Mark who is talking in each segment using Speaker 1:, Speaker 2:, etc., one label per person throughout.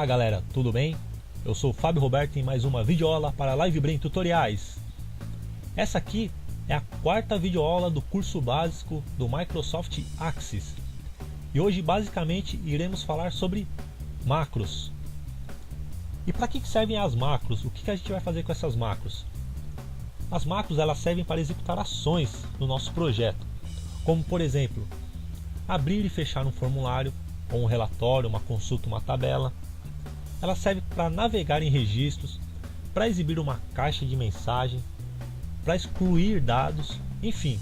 Speaker 1: Olá galera, tudo bem? Eu sou o Fábio Roberto em mais uma videoaula para LiveBrain Tutoriais. Essa aqui é a quarta videoaula do curso básico do Microsoft Access. E hoje basicamente iremos falar sobre macros. E para que servem as macros? O que a gente vai fazer com essas macros? As macros elas servem para executar ações no nosso projeto, como por exemplo, abrir e fechar um formulário, ou um relatório, uma consulta, uma tabela. Ela serve para navegar em registros, para exibir uma caixa de mensagem, para excluir dados, enfim,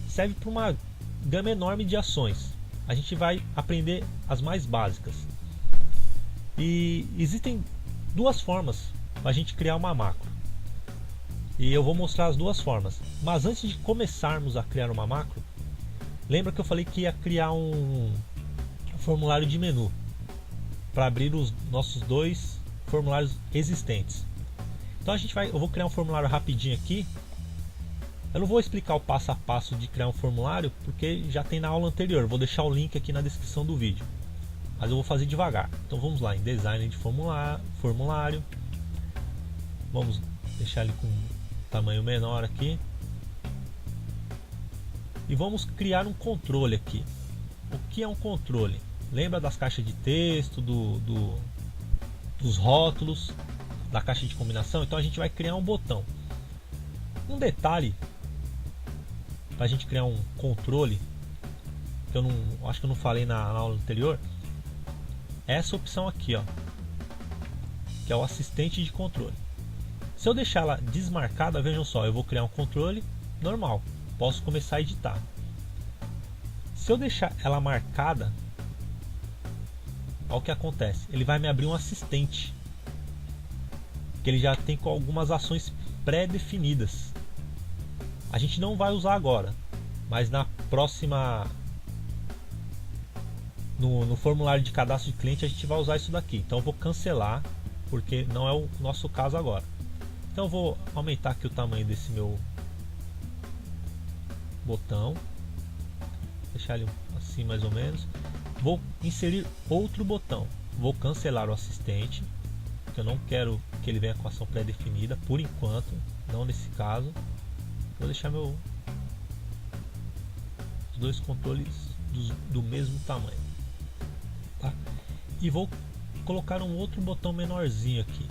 Speaker 1: serve para uma gama enorme de ações. A gente vai aprender as mais básicas. E existem duas formas para a gente criar uma macro. E eu vou mostrar as duas formas. Mas antes de começarmos a criar uma macro, lembra que eu falei que ia criar um formulário de menu para abrir os nossos dois formulários existentes. Então eu vou criar um formulário rapidinho aqui. Eu não vou explicar o passo a passo de criar um formulário porque já tem na aula anterior. Eu vou deixar o link aqui na descrição do vídeo, mas eu vou fazer devagar. Então vamos lá em design de formulário. Vamos deixar ele com tamanho menor aqui e vamos criar um controle aqui. O que é um controle? Lembra das caixas de texto, dos rótulos, da caixa de combinação? Então a gente vai criar um botão. Um detalhe para a gente criar um controle, que eu acho que eu não falei na aula anterior, é essa opção aqui, ó, que é o assistente de controle. Se eu deixar ela desmarcada, vejam só, eu vou criar um controle normal, posso começar a editar. Se eu deixar ela marcada, olha o que acontece, ele vai me abrir um assistente que ele já tem com algumas ações pré-definidas. A gente não vai usar agora, mas na próxima, no formulário de cadastro de cliente, a gente vai usar isso daqui. Então eu vou cancelar, porque não é o nosso caso agora. Então eu vou aumentar aqui o tamanho desse meu botão, deixar ele assim mais ou menos. Vou inserir outro botão, vou cancelar o assistente, porque eu não quero que ele venha com ação pré-definida por enquanto, não nesse caso. Vou deixar os dois controles do mesmo tamanho, tá? E vou colocar um outro botão menorzinho aqui,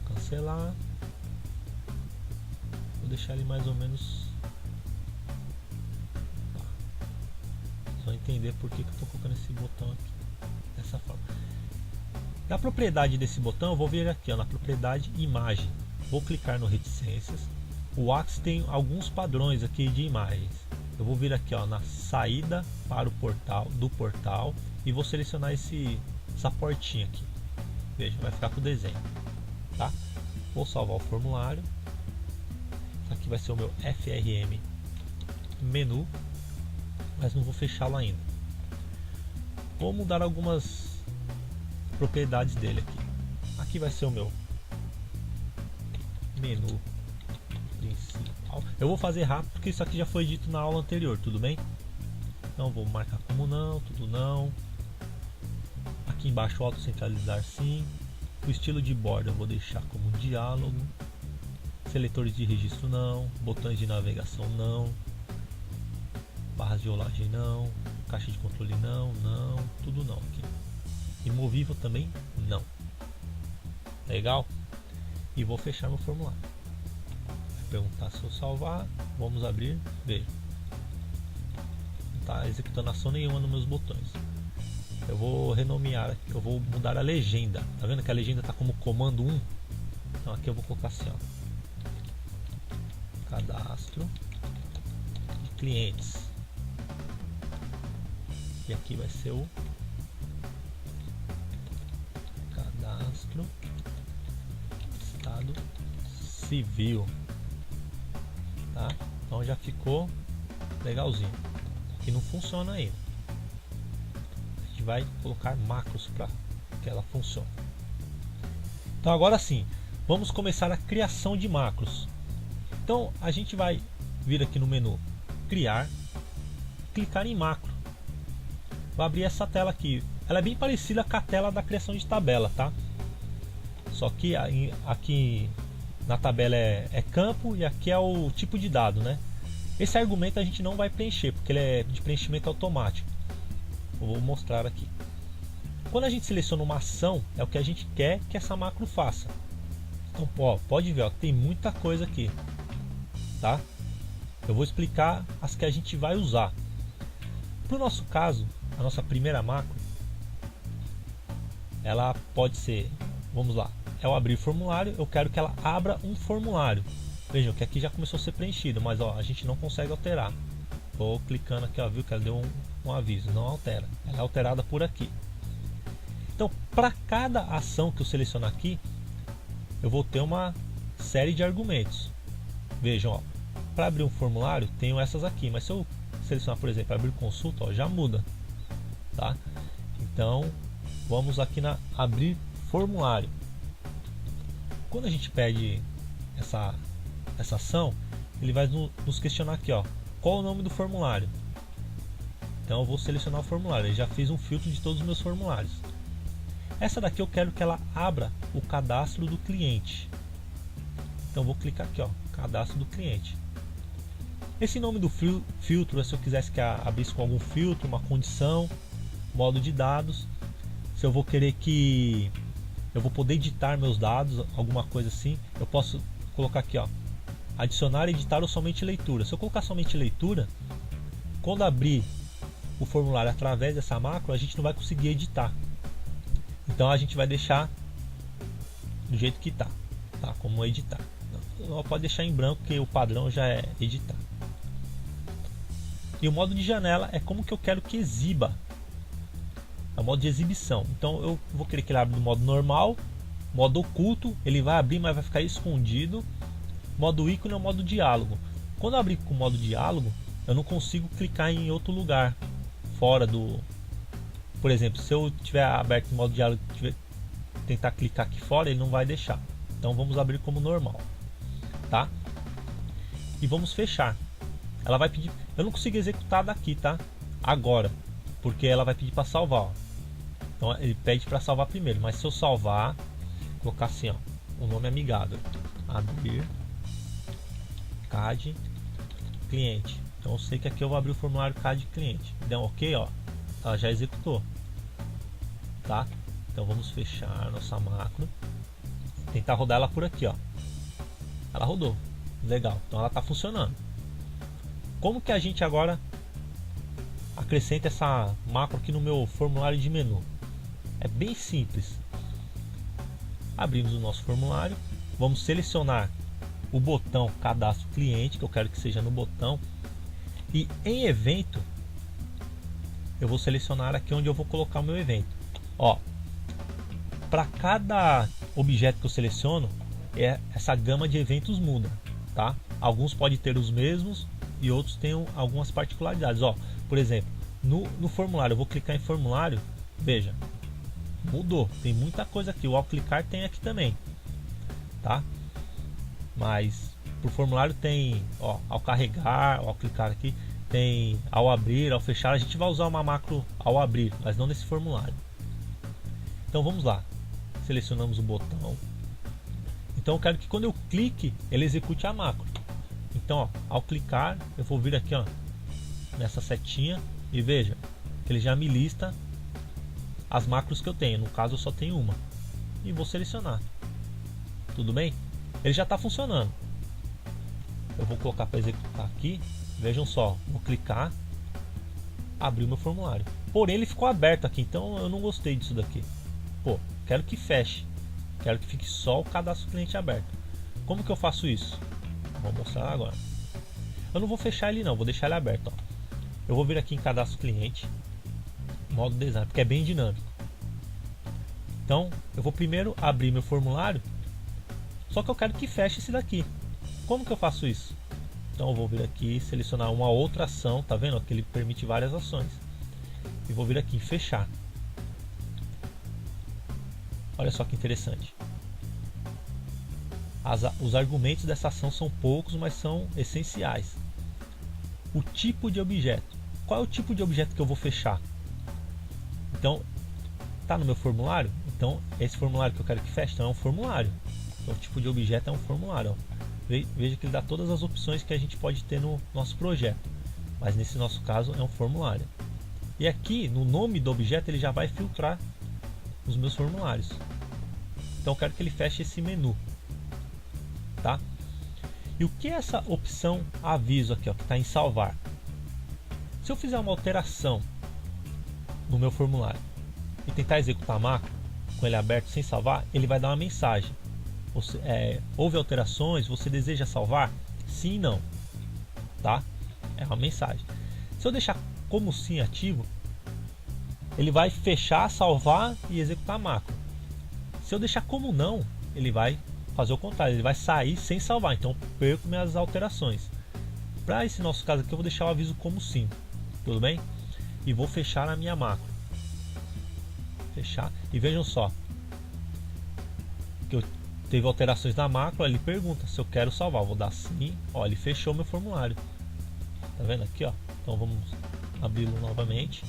Speaker 1: cancelar, vou deixar ele mais ou menos, só entender por que eu estou colocando esse botão aqui dessa forma. Na propriedade desse botão eu vou vir aqui, ó, na propriedade imagem, vou clicar no reticências. O Access tem alguns padrões aqui de imagens. Eu vou vir aqui, ó, na saída para o portal do portal e vou selecionar essa portinha aqui. Veja, vai ficar com o desenho, tá? Vou salvar o formulário. Aqui vai ser o meu FRM menu, mas não vou fechá-lo ainda. Vou mudar algumas propriedades dele aqui. Aqui vai ser o meu menu principal. Eu vou fazer rápido porque isso aqui já foi dito na aula anterior, tudo bem? Então vou marcar como não, tudo não. Aqui embaixo auto centralizar sim. O estilo de borda eu vou deixar como diálogo. Seletores de registro não, botões de navegação não, barras de rolagem não, caixa de controle não, tudo não aqui. Removível também não. Legal? E vou fechar meu formulário. Vai perguntar se eu salvar. Vamos abrir. Veja, não está executando ação nenhuma nos meus botões. Eu vou renomear, eu vou mudar a legenda. Tá vendo que a legenda está como comando 1? Então aqui eu vou colocar assim, ó, cadastro de clientes. E aqui vai ser o cadastro estado civil, tá? Então já ficou legalzinho. Aqui não funciona ainda. A gente vai colocar macros para que ela funcione. Então agora sim, vamos começar a criação de macros. Então a gente vai vir aqui no menu criar, clicar em macro. Vai abrir essa tela aqui, ela é bem parecida com a tela da criação de tabela, tá? Só que aqui na tabela é campo e aqui é o tipo de dado, né? Esse argumento a gente não vai preencher, porque ele é de preenchimento automático. Eu vou mostrar aqui. Quando a gente seleciona uma ação, é o que a gente quer que essa macro faça. Então, ó, pode ver, ó, tem muita coisa aqui, tá? Eu vou explicar as que a gente vai usar. Para o nosso caso, a nossa primeira macro, ela pode ser, vamos lá, é o abrir formulário. Eu quero que ela abra um formulário. Vejam que aqui já começou a ser preenchido, mas ó, a gente não consegue alterar. Estou clicando aqui, ó, viu que ela deu um aviso, não altera. Ela é alterada por aqui. Então, para cada ação que eu selecionar aqui, eu vou ter uma série de argumentos. Vejam, ó, para abrir um formulário, tenho essas aqui, mas se eu selecionar, por exemplo, abrir consulta, ó, já muda, tá? Então, vamos aqui na abrir formulário. Quando a gente pede essa ação, ele vai nos questionar aqui, ó, qual é o nome do formulário. Então eu vou selecionar o formulário. Eu já fiz um filtro de todos os meus formulários. Essa daqui eu quero que ela abra o cadastro do cliente. Então eu vou clicar aqui, ó, cadastro do cliente. Esse nome do filtro é se eu quisesse que abrisse com algum filtro, uma condição, modo de dados. Se eu vou querer que eu vou poder editar meus dados, alguma coisa assim, eu posso colocar aqui, ó, adicionar, editar ou somente leitura. Se eu colocar somente leitura, quando abrir o formulário através dessa macro, a gente não vai conseguir editar. Então a gente vai deixar do jeito que tá, como editar. Não pode deixar em branco, porque o padrão já é editar. E o modo de janela é como que eu quero que exiba. É o modo de exibição. Então eu vou querer que ele abra no modo normal, modo oculto, ele vai abrir, mas vai ficar escondido. Modo ícone é o modo diálogo. Quando eu abrir com o modo diálogo, eu não consigo clicar em outro lugar fora do... Por exemplo, se eu tiver aberto o modo diálogo e tentar clicar aqui fora, ele não vai deixar. Então vamos abrir como normal, tá? E vamos fechar. Ela vai pedir... Eu não consigo executar daqui, tá? Agora, porque ela vai pedir para salvar, ó. Então ele pede para salvar primeiro, mas se eu salvar, colocar assim, ó, o nome amigável, abrir CAD cliente. Então eu sei que aqui eu vou abrir o formulário CAD cliente. Deu um OK, ó, ela já executou, tá? Então vamos fechar nossa macro, tentar rodar ela por aqui, ó. Ela rodou, legal. Então ela está funcionando. Como que a gente agora acrescenta essa macro aqui no meu formulário de menu? É bem simples. Abrimos o nosso formulário, vamos selecionar o botão cadastro cliente, que eu quero que seja no botão, e em evento eu vou selecionar aqui onde eu vou colocar o meu evento. Ó, para cada objeto que eu seleciono, essa gama de eventos muda, tá? Alguns podem ter os mesmos e outros têm algumas particularidades. Ó, por exemplo, no formulário, eu vou clicar em formulário, veja, mudou, tem muita coisa aqui. O ao clicar tem aqui também, tá? Mas pro formulário tem, ó, ao carregar, ao clicar aqui, tem ao abrir, ao fechar. A gente vai usar uma macro ao abrir, mas não nesse formulário. Então vamos lá, selecionamos o botão. Então eu quero que quando eu clique, ele execute a macro. Então, ó, ao clicar, eu vou vir aqui, ó, nessa setinha e veja que ele já me lista as macros que eu tenho. No caso eu só tenho uma e vou selecionar. Tudo bem? Ele já está funcionando. Eu vou colocar para executar aqui. Vejam só, vou clicar, abrir o meu formulário. Porém ele ficou aberto aqui, então eu não gostei disso daqui. Pô, quero que feche. Quero que fique só o cadastro cliente aberto. Como que eu faço isso? Vou mostrar agora. Eu não vou fechar ele não, vou deixar ele aberto, ó. Eu vou vir aqui em cadastro cliente, modo design, porque é bem dinâmico. Então eu vou primeiro abrir meu formulário, só que eu quero que feche esse daqui. Como que eu faço isso? Então eu vou vir aqui, selecionar uma outra ação, tá vendo? Que ele permite várias ações. E vou vir aqui em fechar. Olha só que interessante. Os argumentos dessa ação são poucos, mas são essenciais. O tipo de objeto. Qual é o tipo de objeto que eu vou fechar? Então, Tá no meu formulário? Então esse formulário que eu quero que feche, então é um formulário. Então, o tipo de objeto é um formulário, ó. Veja que ele dá todas as opções que a gente pode ter no nosso projeto, mas nesse nosso caso é um formulário. E aqui no nome do objeto ele já vai filtrar os meus formulários. Então eu quero que ele feche esse menu, tá? E o que é essa opção aviso aqui, ó, que está em salvar? Se eu fizer uma alteração no meu formulário e tentar executar a macro com ele aberto sem salvar, ele vai dar uma mensagem. Houve alterações, você deseja salvar? Sim e não, tá? É uma mensagem. Se eu deixar como sim ativo, ele vai fechar, salvar e executar a macro. Se eu deixar como não, ele vai fazer o contrário, ele vai sair sem salvar, então eu perco minhas alterações. Para esse nosso caso aqui eu vou deixar o aviso como sim, tudo bem? E vou fechar a minha macro. Fechar, e vejam só que eu teve alterações na macro, ele pergunta se eu quero salvar, eu vou dar sim, ó, ele fechou meu formulário, tá vendo aqui, ó? Então vamos abri-lo novamente,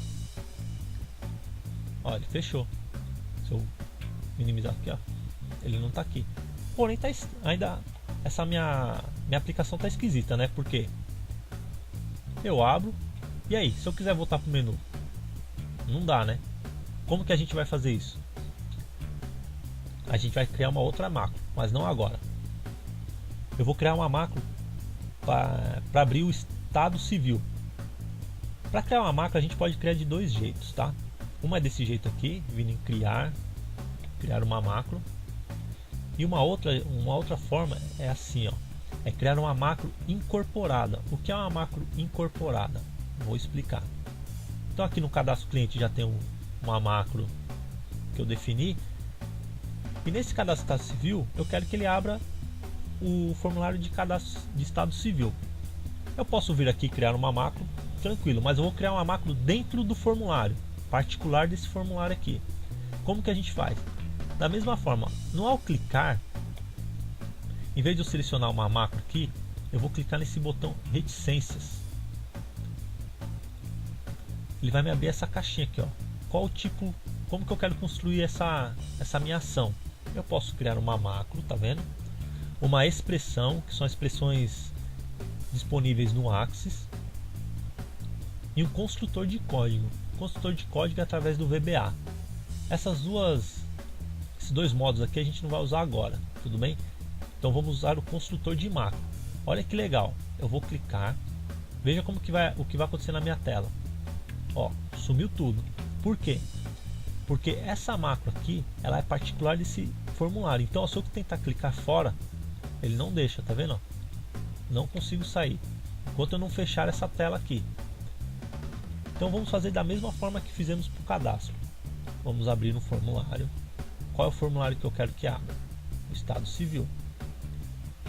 Speaker 1: ó, ele fechou. Se eu minimizar aqui, ó, ele não tá aqui, porém tá ainda, essa minha aplicação tá esquisita, né? Porque eu abro, e aí, se eu quiser voltar pro menu, não dá, né? Como que a gente vai fazer isso? A gente vai criar uma outra macro, mas não agora. Eu vou criar uma macro para abrir o estado civil. Para criar uma macro a gente pode criar de dois jeitos, tá? Uma é desse jeito aqui, vindo em criar uma macro. E uma outra forma é assim, ó, é criar uma macro incorporada. O que é uma macro incorporada? Vou explicar. Então aqui no cadastro cliente já tem uma macro que eu defini. E nesse cadastro civil, eu quero que ele abra o formulário de cadastro de estado civil. Eu posso vir aqui criar uma macro, tranquilo, mas eu vou criar uma macro dentro do formulário, particular desse formulário aqui. Como que a gente faz? Da mesma forma, ao clicar, em vez de eu selecionar uma macro aqui, eu vou clicar nesse botão reticências. Ele vai me abrir essa caixinha aqui, ó. Qual o tipo, como que eu quero construir essa minha ação? Eu posso criar uma macro, tá vendo? Uma expressão, que são expressões disponíveis no Axis, e um construtor de código. Construtor de código é através do VBA. Esses dois modos aqui a gente não vai usar agora, tudo bem? Então vamos usar o construtor de macro. Olha que legal. Eu vou clicar. Veja como o que vai acontecer na minha tela. Ó, sumiu tudo. Por quê? Porque essa macro aqui, ela é particular desse formulário. Então, se eu tentar clicar fora, ele não deixa, tá vendo? Não consigo sair enquanto eu não fechar essa tela aqui. Então, vamos fazer da mesma forma que fizemos para o cadastro. Vamos abrir um formulário. Qual é o formulário que eu quero que abra? O estado civil.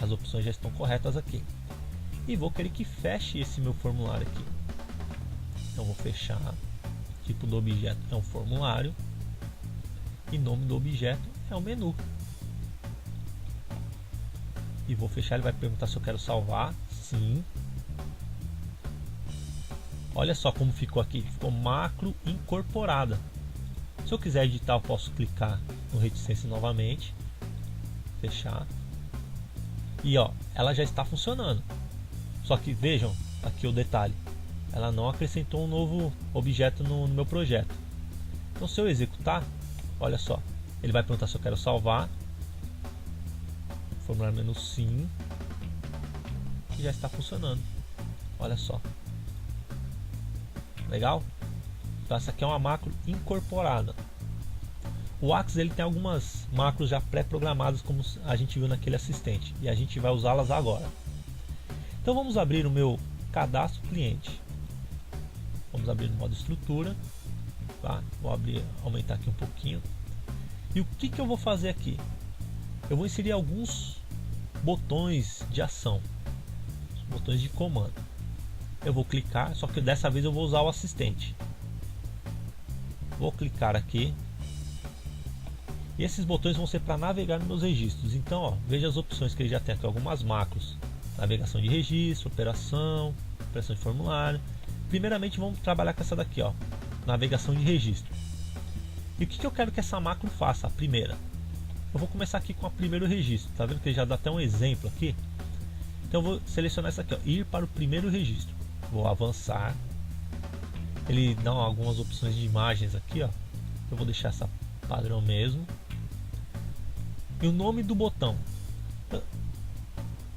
Speaker 1: As opções já estão corretas aqui. E vou querer que feche esse meu formulário aqui. Então, vou fechar. Tipo do objeto é um formulário e nome do objeto é um menu. E vou fechar, ele vai perguntar se eu quero salvar. Sim. Olha só como ficou aqui, ficou macro incorporada. Se eu quiser editar, eu posso clicar no reticência novamente, fechar. E ó, ela já está funcionando. Só que vejam aqui o detalhe. Ela não acrescentou um novo objeto no meu projeto. Então se eu executar, olha só, ele vai perguntar se eu quero salvar. Formulário menu sim. E já está funcionando. Olha só. Legal? Então essa aqui é uma macro incorporada. O Axis ele tem algumas macros já pré-programadas, como a gente viu naquele assistente. E a gente vai usá-las agora. Então vamos abrir o meu cadastro cliente. Vamos abrir no modo estrutura, tá? Vou aumentar aqui um pouquinho. E o que eu vou fazer aqui? Eu vou inserir alguns botões de ação, botões de comando. Eu vou clicar, só que dessa vez eu vou usar o assistente. Vou clicar aqui. E esses botões vão ser para navegar nos meus registros. Então, ó, veja as opções que ele já tem aqui, algumas macros. Navegação de registro, operação de formulário. Primeiramente vamos trabalhar com essa daqui, ó, navegação de registro. E o que eu quero que essa macro faça? A primeira. Eu vou começar aqui com o primeiro registro. Tá vendo que ele já dá até um exemplo aqui? Então eu vou selecionar essa aqui, ó, ir para o primeiro registro. Vou avançar. Ele dá algumas opções de imagens aqui, ó. Eu vou deixar essa padrão mesmo. E o nome do botão.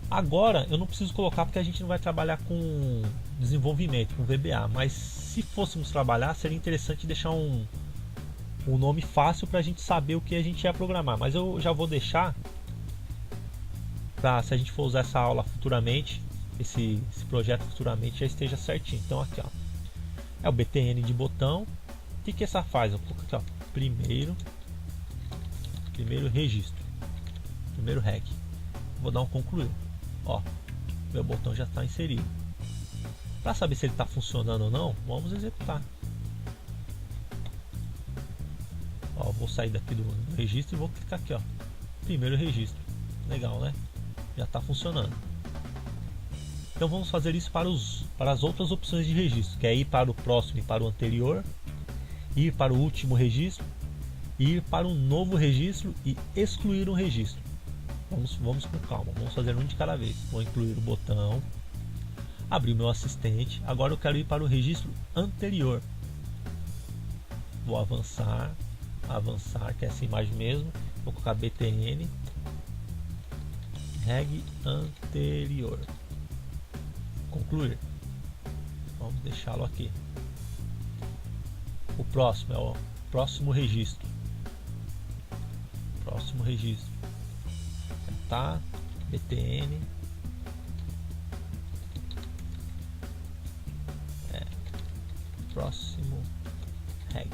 Speaker 1: Agora eu não preciso colocar porque a gente não vai trabalhar com desenvolvimento, com VBA. Mas se fôssemos trabalhar, seria interessante deixar um nome fácil para a gente saber o que a gente ia programar. Mas eu já vou deixar para, se a gente for usar essa aula futuramente, esse projeto futuramente, já esteja certinho. Então aqui, ó, é o BTN de botão. O que essa faz? Eu coloco aqui, ó, primeiro registro, primeiro reg. Vou dar um concluir. Ó, meu botão já está inserido. Para saber se ele está funcionando ou não, vamos executar. Ó, vou sair daqui do registro e vou clicar aqui, ó, primeiro registro. Legal, né? Já está funcionando. Então vamos fazer isso para as outras opções de registro, que é ir para o próximo e para o anterior, ir para o último registro, ir para um novo registro e excluir um registro. Vamos com calma, vamos fazer um de cada vez. Vou incluir o botão, abrir o meu assistente. Agora eu quero ir para o registro anterior. Vou avançar, que é essa imagem mesmo. Vou colocar BTN reg anterior, concluir. Vamos deixá-lo aqui. O próximo é o próximo registro. Tá, BTN próximo reg.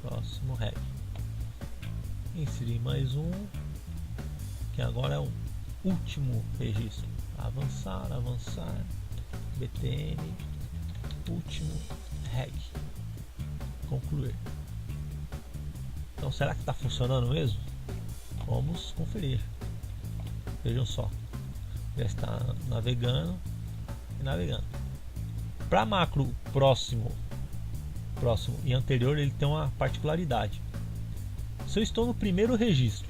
Speaker 1: Próximo reg. Inserir mais um, que agora é o último registro. Avançar, BTN último reg, concluir. Então será que está funcionando mesmo? Vamos conferir. Vejam só, já está navegando e navegando. Para macro próximo e anterior, ele tem uma particularidade. Se eu estou no primeiro registro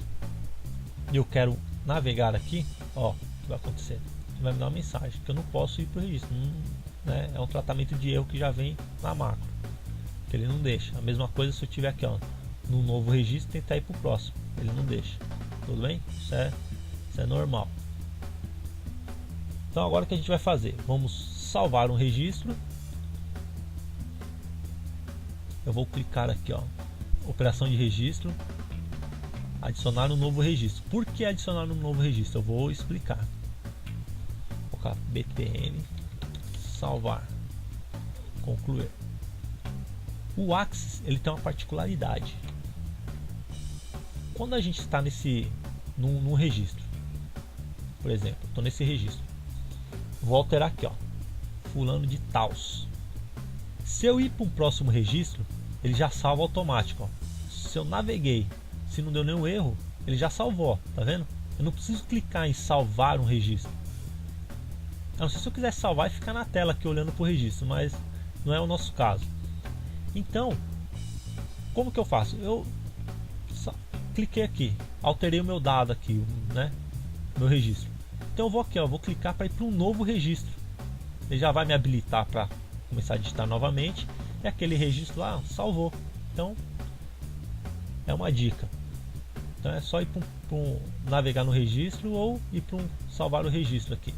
Speaker 1: e eu quero navegar aqui, ó, o que vai acontecer? Ele vai me dar uma mensagem que eu não posso ir para o registro. Né? É um tratamento de erro que já vem na macro, que ele não deixa. A mesma coisa se eu tiver aqui, ó, no novo registro, tentar ir para o próximo, ele não deixa. Tudo bem? Isso é normal. Então agora o que a gente vai fazer? Vamos salvar um registro. Eu vou clicar aqui, ó, operação de registro, adicionar um novo registro. Por que adicionar um novo registro? Eu vou explicar. Vou colocar BTN salvar, concluir. O Axis, ele tem uma particularidade. Quando a gente está num registro, por exemplo, estou nesse registro, vou alterar aqui, ó, fulano de tals. Se eu ir para um próximo registro, ele já salva automático, ó. Se eu naveguei, se não deu nenhum erro, ele já salvou, tá vendo? Eu não preciso clicar em salvar um registro. A não ser se eu quiser salvar e ficar na tela aqui olhando para o registro, mas não é o nosso caso. Então, como que eu faço? Eu cliquei aqui, alterei o meu dado aqui, né? Meu registro. Então eu vou aqui, ó, vou clicar para ir para um novo registro. Ele já vai me habilitar para começar a digitar novamente. E aquele registro lá salvou. Então é uma dica. Então é só ir para navegar no registro ou ir para salvar o registro aqui,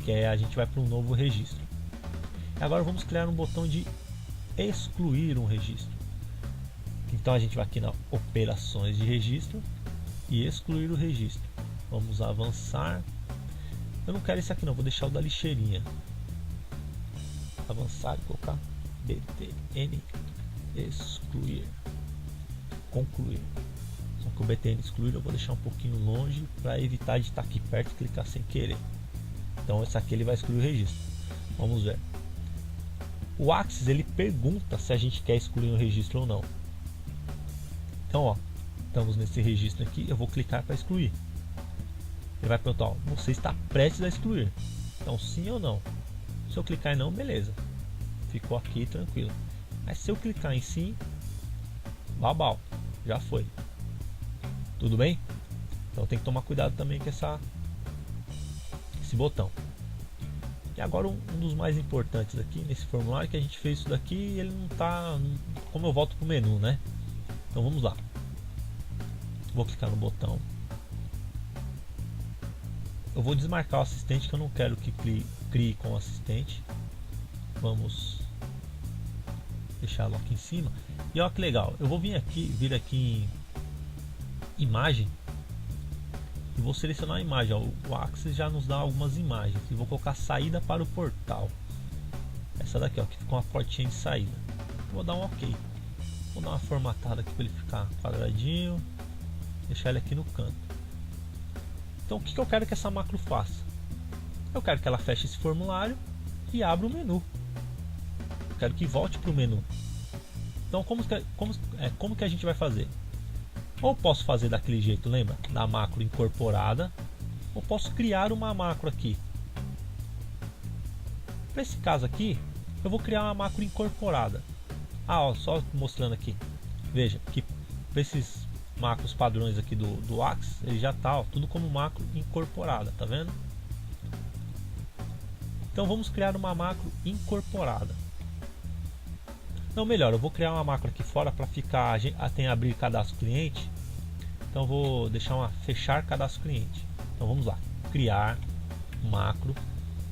Speaker 1: que é a gente vai para um novo registro. Agora vamos criar um botão de excluir um registro. Então a gente vai aqui na operações de registro e excluir o registro. Vamos avançar. Eu não quero esse aqui não, vou deixar o da lixeirinha. Avançar e colocar BTN excluir, concluir. Só que o BTN excluir eu vou deixar um pouquinho longe para evitar de estar aqui perto e clicar sem querer. Então esse aqui ele vai excluir o registro. Vamos ver. O Axis ele pergunta se a gente quer excluir um registro ou não. Então, ó, estamos nesse registro aqui, eu vou clicar para excluir. Ele vai perguntar, ó, você está prestes a excluir. Então, sim ou não. Se Se eu clicar em não, beleza, ficou aqui tranquilo. Mas se eu clicar em sim, babau, já foi. Tudo bem? Então tem que tomar cuidado também com esse botão. E agora um dos mais importantes aqui nesse formulário, que a gente fez isso daqui e ele não tá, como eu volto pro menu, né? Então vamos lá. Vou clicar no botão. Eu vou desmarcar o assistente, que eu não quero que crie com o assistente. Vamos deixá-lo aqui em cima. E olha que legal, eu vou vir aqui em imagem e vou selecionar a imagem. Ó, o Axis já nos dá algumas imagens e vou colocar saída para o portal. Essa daqui, ó, que fica uma portinha de saída. Vou dar um OK. Vou dar uma formatada aqui para ele ficar quadradinho, deixar ele aqui no canto. Então o que eu quero que essa macro faça? Eu quero que ela feche esse formulário e abra o menu. Eu quero que volte para o menu. Então como que a gente vai fazer? Ou posso fazer daquele jeito, lembra? Da macro incorporada. Ou posso criar uma macro aqui. Para esse caso aqui, eu vou criar uma macro incorporada. Ó, só mostrando aqui. Veja que para esses macros padrões aqui do Axis, ele já tá, ó, tudo como macro incorporada, tá vendo? Então vamos criar uma macro incorporada. Não, melhor, eu vou criar uma macro aqui fora para ficar, tem abrir cadastro cliente. Então vou deixar uma fechar cadastro cliente. Então vamos lá, criar macro,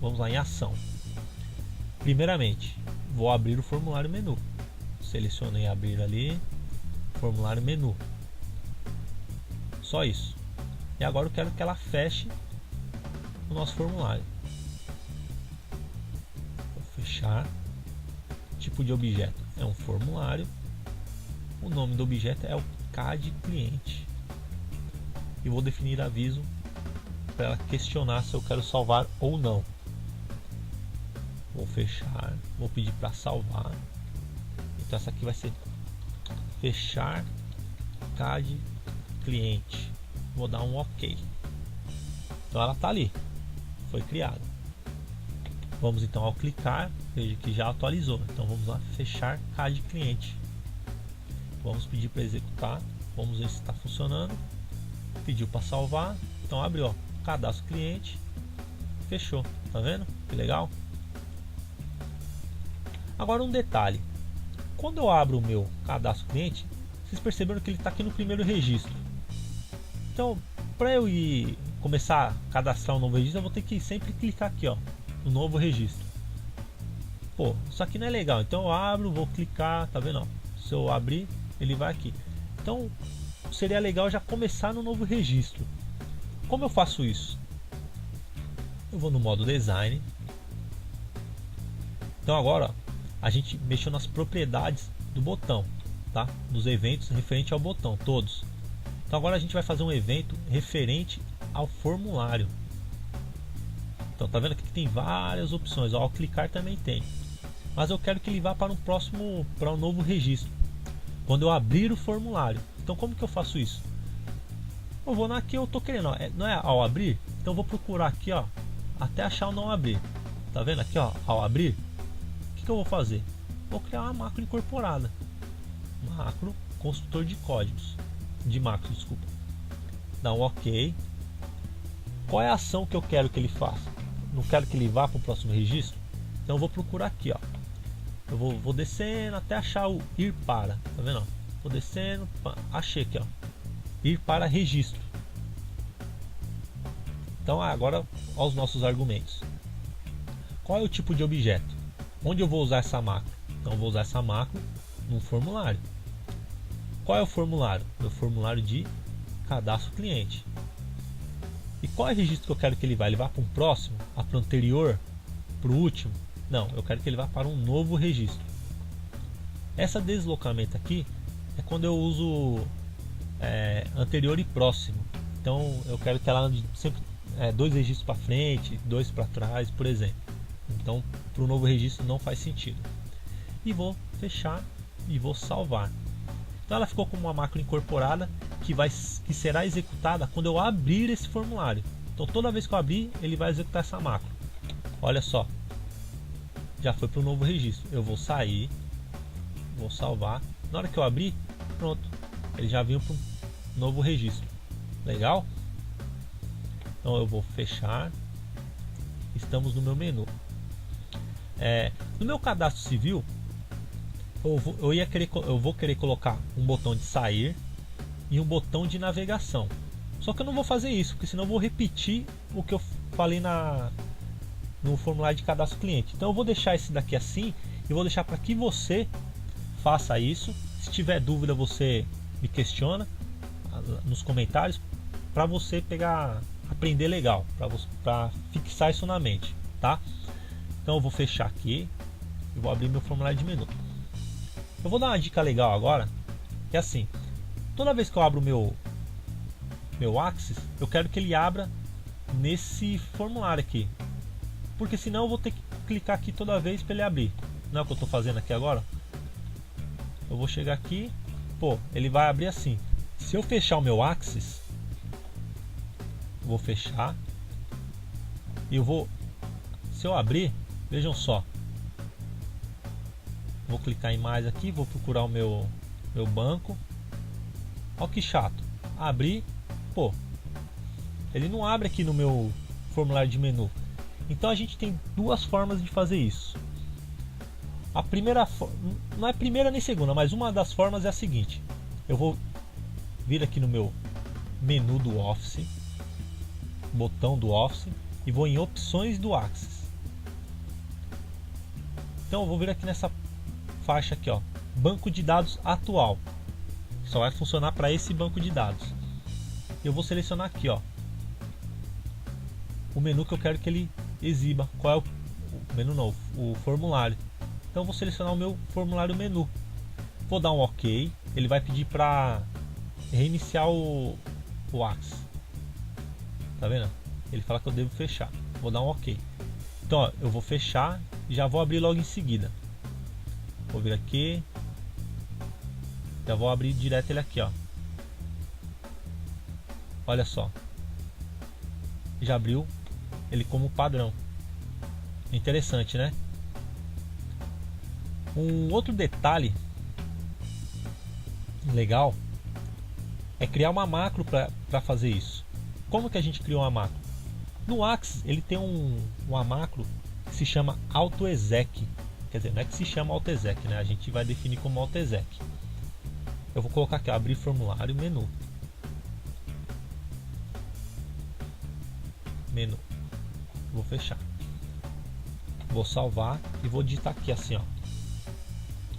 Speaker 1: vamos lá em ação. Primeiramente, vou abrir o formulário menu. Selecionei abrir ali, formulário menu. Só isso. E agora eu quero que ela feche o nosso formulário. Vou fechar. Tipo de objeto é um formulário. O nome do objeto é o CAD cliente. E vou definir aviso para ela questionar se eu quero salvar ou não. Vou fechar. Vou pedir para salvar. Então essa aqui vai ser fechar CAD cliente. Vou dar um OK. Então ela está ali, foi criada. Vamos então ao clicar, veja que já atualizou. Então vamos lá, fechar CAD cliente. Vamos pedir para executar. Vamos ver se está funcionando. Pediu para salvar. Então abriu, ó, cadastro cliente. Fechou. Tá vendo? Que legal. Agora um detalhe. Quando eu abro o meu cadastro cliente, vocês perceberam que ele está aqui no primeiro registro. Então, para eu começar a cadastrar um novo registro, eu vou ter que sempre clicar aqui, ó, no novo registro. Pô, isso aqui não é legal. Então eu abro, vou clicar, tá vendo? Ó, se eu abrir, ele vai aqui. Então seria legal já começar no novo registro. Como eu faço isso? Eu vou no modo design. Então agora, ó, a gente mexeu nas propriedades do botão, tá? Nos eventos referente ao botão, todos. Então agora a gente vai fazer um evento referente ao formulário. Então tá vendo que tem várias opções, ó, ao clicar também tem. Mas eu quero que ele vá para um novo registro. Quando eu abrir o formulário. Então como que eu faço isso? Eu vou na que eu tô querendo, ó, não é ao abrir? Então eu vou procurar aqui, ó, até achar o não abrir. Tá vendo aqui, ó, ao abrir? O que eu vou fazer? Vou criar uma macro incorporada. Macro construtor de códigos. De macro, desculpa. Dá um OK. Qual é a ação que eu quero que ele faça? Não quero que ele vá para o próximo registro? Então eu vou procurar aqui, ó. Eu vou descendo até achar o ir para. Tá vendo? Vou descendo, achei aqui, ó. Ir para registro. Então agora aos nossos argumentos. Qual é o tipo de objeto? Onde eu vou usar essa macro? Então eu vou usar essa macro num formulário. Qual é o formulário? É o formulário de cadastro cliente. E qual é o registro que eu quero que ele vá? Ele vá para um próximo? Para o anterior? Para o último? Não, eu quero que ele vá para um novo registro. Essa deslocamento aqui é quando eu uso anterior e próximo. Então eu quero que ela ande sempre 2 registros para frente, 2 para trás, por exemplo. Então para o novo registro não faz sentido. E vou fechar e vou salvar. Então ela ficou como uma macro incorporada que será executada quando eu abrir esse formulário. Então toda vez que eu abrir, ele vai executar essa macro. Olha só. já foi para o novo registro. Eu vou sair, vou salvar. Na hora que eu abrir, pronto, ele já veio para um novo registro. Legal? Então eu vou fechar. Estamos no meu menu. No meu cadastro civil, eu vou querer colocar um botão de sair e um botão de navegação. Só que eu não vou fazer isso, porque senão eu vou repetir o que eu falei no formulário de cadastro cliente. Então eu vou deixar esse daqui assim e vou deixar para que você faça isso. Se tiver dúvida, você me questiona nos comentários para você aprender legal, para fixar isso na mente, tá? Então eu vou fechar aqui e vou abrir meu formulário de menu. Eu vou dar uma dica legal agora, que é assim: toda vez que eu abro meu Axis, eu quero que ele abra nesse formulário aqui, porque senão eu vou ter que clicar aqui toda vez para ele abrir. Não é o que eu estou fazendo aqui agora. Eu vou chegar aqui, ele vai abrir assim. Se eu fechar o meu Axis, vou fechar e se eu abrir, vejam só, vou clicar em mais aqui, vou procurar o meu banco. Olha que chato, abrir, ele não abre aqui no meu formulário de menu. Então a gente tem duas formas de fazer isso. A primeira, não é primeira nem segunda, mas uma das formas é a seguinte: eu vou vir aqui no meu menu do Office, botão do Office, e vou em opções do Axis. Então eu vou vir aqui nessa faixa aqui, ó, banco de dados atual. Só vai funcionar para esse banco de dados. Eu vou selecionar aqui, ó, o menu que eu quero que ele exiba. Qual é o menu novo? O formulário. Então eu vou selecionar o meu formulário menu. Vou dar um OK. Ele vai pedir para reiniciar o Axis. Tá vendo? Ele fala que eu devo fechar. Vou dar um OK. Então ó, eu vou fechar e já vou abrir logo em seguida. Vou vir aqui. Já vou abrir direto ele aqui, ó. Olha só. Já abriu ele como padrão. Interessante, né? Um outro detalhe legal é criar uma macro para fazer isso. Como que a gente criou uma macro? No Axis ele tem uma macro que se chama AutoExec. Quer dizer, não é que se chama AutoExec, né? A gente vai definir como AutoExec. Eu vou colocar aqui, ó, abrir formulário, menu. Menu. Vou fechar. Vou salvar e vou digitar aqui assim, ó,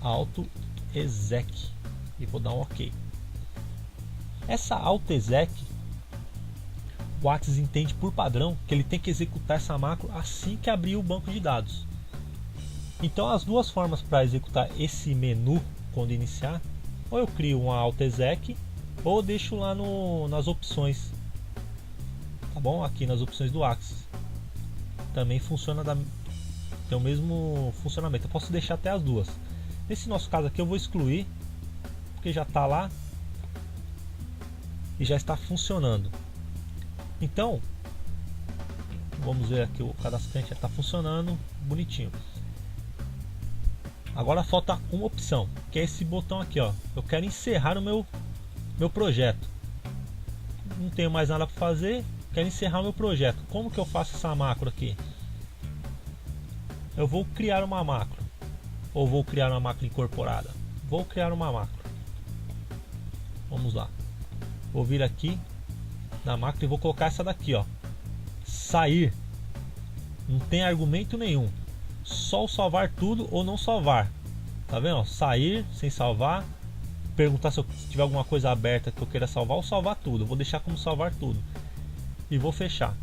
Speaker 1: AutoExec, e vou dar um OK. Essa AutoExec, o Axis entende por padrão que ele tem que executar essa macro assim que abrir o banco de dados. Então as duas formas para executar esse menu quando iniciar, ou eu crio uma AutoExec ou eu deixo lá nas opções, tá bom? Aqui nas opções do Axis também funciona, tem o mesmo funcionamento. Eu posso deixar até as duas. Nesse nosso caso aqui eu vou excluir, porque já está lá e já está funcionando. Então vamos ver aqui, o cadastro cliente já está funcionando bonitinho. Agora falta uma opção, que é esse botão aqui, ó. Eu quero encerrar o meu projeto. Não tenho mais nada para fazer, quero encerrar o meu projeto. Como que eu faço essa macro aqui? Eu vou criar uma macro, ou vou criar uma macro incorporada? Vou criar uma macro. Vamos lá. Vou vir aqui na macro e vou colocar essa daqui, ó. Sair. Não tem argumento nenhum. Só o salvar tudo ou não salvar. Tá vendo? Sair sem salvar. Perguntar se tiver alguma coisa aberta que eu queira salvar ou salvar tudo. Eu vou deixar como salvar tudo. E vou fechar.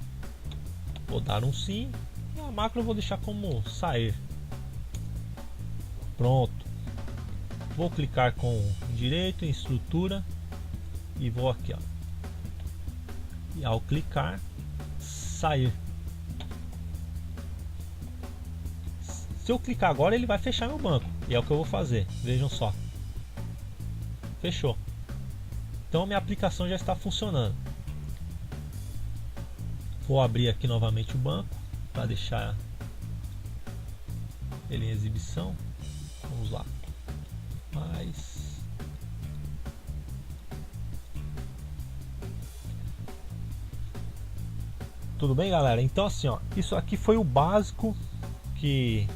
Speaker 1: Vou dar um sim. E a macro eu vou deixar como sair. Pronto. Vou clicar com direito em estrutura. E vou aqui, ó. E ao clicar, sair. Se eu clicar agora, ele vai fechar meu banco. E é o que eu vou fazer. Vejam só. Fechou. Então minha aplicação já está funcionando. Vou abrir aqui novamente o banco para deixar ele em exibição. Vamos lá. Mas tudo bem, galera? Então assim, ó, isso aqui foi o básico que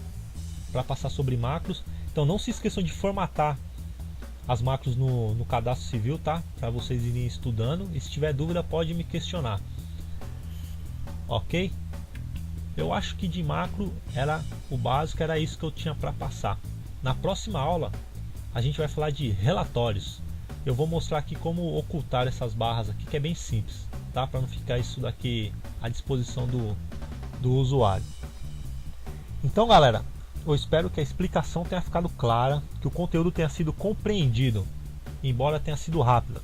Speaker 1: para passar sobre macros. Então não se esqueçam de formatar as macros no cadastro civil, tá? Para vocês irem estudando. E se tiver dúvida pode me questionar. Ok? Eu acho que de macro era o básico, era isso que eu tinha para passar. Na próxima aula a gente vai falar de relatórios. Eu vou mostrar aqui como ocultar essas barras aqui, que é bem simples, tá? Para não ficar isso daqui à disposição do usuário. Então, galera, eu espero que a explicação tenha ficado clara, que o conteúdo tenha sido compreendido, embora tenha sido rápida.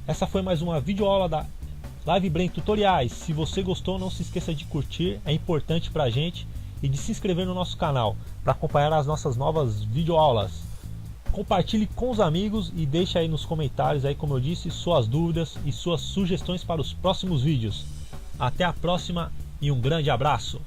Speaker 1: Essa foi mais uma videoaula da LiveBrain Tutoriais. Se você gostou, não se esqueça de curtir, é importante pra gente, e de se inscrever no nosso canal para acompanhar as nossas novas videoaulas. Compartilhe com os amigos e deixe aí nos comentários, aí, como eu disse, suas dúvidas e suas sugestões para os próximos vídeos. Até a próxima e um grande abraço!